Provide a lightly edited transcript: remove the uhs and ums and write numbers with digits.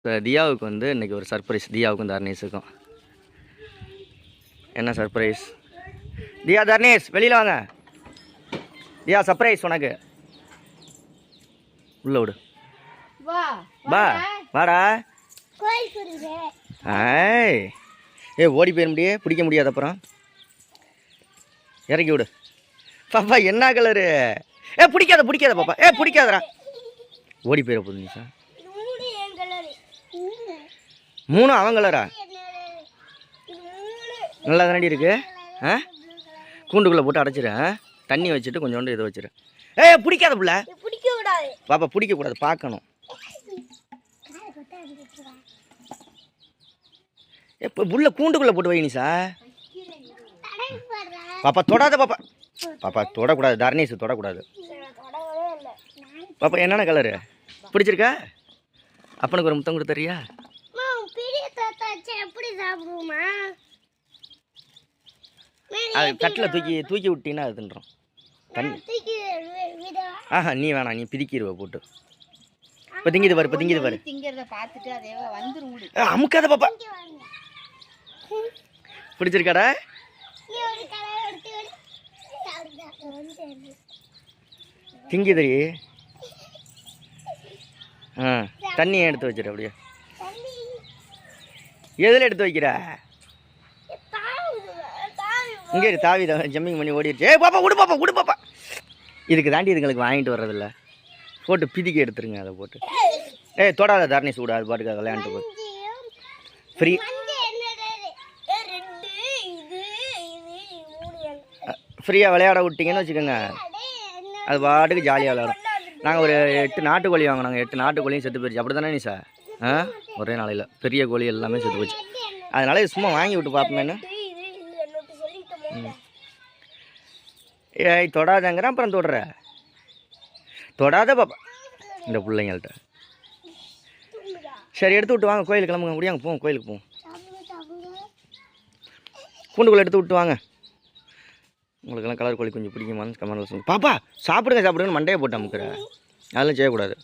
தியாவுக்கு வந்து இன்றைக்கி ஒரு சர்ப்ரைஸ். தியாவுக்கும் தர்ணேஷுக்கும் என்ன சர்ப்ரைஸ்? தியா, தர்ணேஷ் வெளியில் வாங்க. தியா, சர்ப்ரைஸ் உனக்கு. உள்ள விடு. வா வாடா. ஏய் ஓடி போயிட முடியே, பிடிக்க முடியாது. அப்புறம் இறக்கி விடு. பாப்பா என்ன கலரு? பிடிக்காத பாப்பா. பிடிக்காதடா, ஓடி போயிட போகுது. நீ சார் 3 அவன் கலரா? நல்லா தானடி இருக்கு. கூண்டுக்குள்ளே போட்டு அடைச்சிடுறேன். தண்ணி வச்சுட்டு கொஞ்சோண்டு இதை வச்சிரு. பிடிக்காத புள்ள. பாப்பா பிடிக்கக்கூடாது, பார்க்கணும். இப்போ புள்ள கூண்டுக்குள்ளே போட்டு வை. நீ சார் பாப்பா தொடாத. பாப்பா தொடக்கூடாது. தர்ணேஷ் தொடக்கூடாது. பாப்பா என்னென்ன கலரு பிடிச்சிருக்கா? அப்பனுக்கு ஒரு முத்தம் கொடுத்துறியா? அது கட்டில் தூக்கி விட்டீங்கன்னா அது தின்றோம். தண்ணி நீ வேணாம், நீ பிதிக்கிடுவ போட்டு. இப்போ திங்கிது பாரு. அமுக்காத பாப்பா. பிடிச்சிருக்காடா? திங்கிதடி. தண்ணியை எடுத்து வச்சிரு. அப்படியே எதில் எடுத்து வைக்கிற? இங்கே தாவி ஜம்மிங் பண்ணி ஓடிடுச்சு. பாப்பா விடு பாப்பா. இதுக்கு தாண்டி இதுங்களுக்கு வாங்கிட்டு வர்றதில்ல. போட்டு பிதிக்கி எடுத்துருங்க. அதை போட்டு தொடாத. தர்ணேஷ் விடு. அது பாட்டுக்காக விளையாண்டு போய் ஃப்ரீ. ஃப்ரீயாக விளையாட விட்டிங்கன்னு வச்சுக்கோங்க, அது பாட்டுக்கு ஜாலியாக விளையாடும். நாங்கள் ஒரு 8 நாட்டுக்கோழி வாங்கினாங்க. 8 நாட்டுக்கோழியும் செத்து போயிடுச்சு. அப்படி தானே நீ சார்? ஒரே நாளையில் பெரிய கோழி எல்லாமே செத்து போச்சு. அதனால சும்மா வாங்கி விட்டு பார்ப்போமேன்னு. தொடாதங்கிறேன். அப்புறம் தொடாத பாப்பா இந்த பிள்ளைங்கள்ட்ட. சரி எடுத்து விட்டு வாங்க. கோயிலுக்கு கிளம்புங்க. முடியாங்க போவோம். கோயிலுக்கு போவோம். கூண்டுக்குள்ளே எடுத்து விட்டு வாங்க. உங்களுக்கெல்லாம் கலர் கோழி கொஞ்சம் பிடிக்குமான்னு கமெண்ட்ல சொல்லுங்கள். பாப்பா சாப்பிடுங்கன்னு மண்டையை போட்டு அமுக்குற. அதெல்லாம் செய்யக்கூடாது.